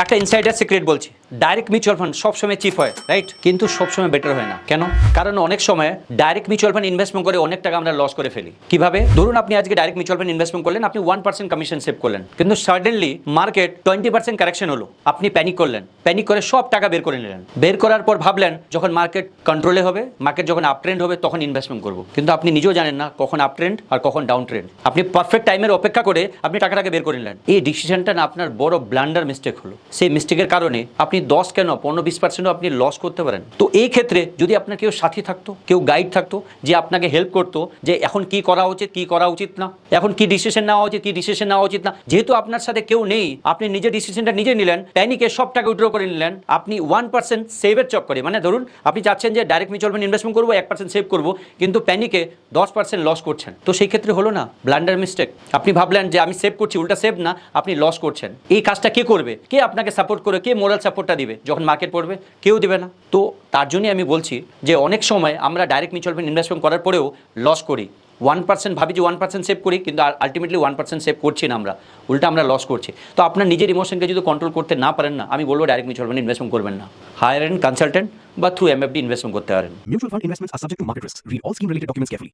একটা insider secret বলছি, direct mutual fund সবসময় চিপ হয়, রাইট, কিন্তু সবসময় বেটার হয় না। কেন? কারণ অনেক সময় ডাইরেক্ট মিউচুয়াল ফান্ড ইনভেস্টমেন্ট করে অনেক টাকা আমরা লস করে ফেলি। কিভাবে? ধরুন আপনি আজকে ডাইরেক্ট মিউচুয়াল ফান্ড ইনভেস্টমেন্ট করলেন, আপনি 1% কমিশন সেভ করলেন, কিন্তু সাডেনলি মার্কেট 20% কারেকশন হলো, আপনি প্যানিক করলেন, প্যানিক করে সব টাকা বের করে নিলেন। বের করার পর ভাবলেন যখন মার্কেট কন্ট্রোলে হবে, মার্কেট যখন আপ ট্রেন্ড হবে তখন ইনভেস্টমেন্ট করবো, কিন্তু আপনি নিজেও জানেন না কখন আপ ট্রেন্ড আর কখন ডাউন ট্রেন্ড। আপনি পারফেক্ট টাইমের অপেক্ষা করে আপনি টাকাটাকে বের করে নিলেন। এই ডিসিশনটা না আপনার বড় ব্লান্ডার মিস্টেক হলো। সেই মিস্টেকের কারণে আপনি 10 কেন 15-20% আপনি লস করতে পারেন। তো এই ক্ষেত্রে যদি আপনার কেউ সাথী থাকতো, কেউ গাইড থাকতো, যে আপনাকে হেল্প করতো যে এখন কি করা উচিত, কি করা উচিত না, এখন কি ডিসিশন নেওয়া উচিত, কি ডিসিশন নেওয়া উচিত না, যেহেতু আপনার সাথে কেউ নেই, আপনি নিজের ডিসিশনটা নিজে নিলেন, প্যানিকে সব টাকা উইথড্র করে নিলেন, আপনি 1% সেভের চক্করে, মানে ধরুন আপনি চাচ্ছেন যে ডাইরেক্ট মিউচুয়াল ফান্ড ইনভেস্টমেন্ট করবো, 1% সেভ করবো, কিন্তু প্যানিকে 10% লস করছেন। তো সেই ক্ষেত্রে হলো না ব্লান্ডার মিস্টেক। আপনি ভাবলেন যে আমি সেভ করছি, উল্টা সেভ না, আপনি লস করছেন। এই কাজটা কে করবে? কে আপনাকে সাপোর্ট করে, কে মোরাল সাপোর্টটা দিবে যখন মার্কেট পড়বে? কেউ দিবে না। তো তার জন্যই আমি বলছি যে অনেক সময় আমরা ডাইরেক্ট মিউচুয়াল ফান্ড ইনভেস্টমেন্ট করার পরেও লস করি। 1% ভাবি যে 1% সেভ করি, কিন্তু আলটিমেটলি 1% সেভ করছি না, আমরা উল্টা আমরা লস করছি। তো আপনার নিজের ইমোশনকে যদি কন্ট্রোল করতে না পারেন না, আমি বলবো ডাইরেক্ট মিউচুয়াল ফান্ড ইনভেস্টমেন্ট করবেন না, হায়ার এন্ড কনসালটেন্ট বা থ্রু এমএফডি ইনভেস্টমেন্ট করতে পারেন। Mutual fund investments are subject to market risks. Read all scheme related documents carefully.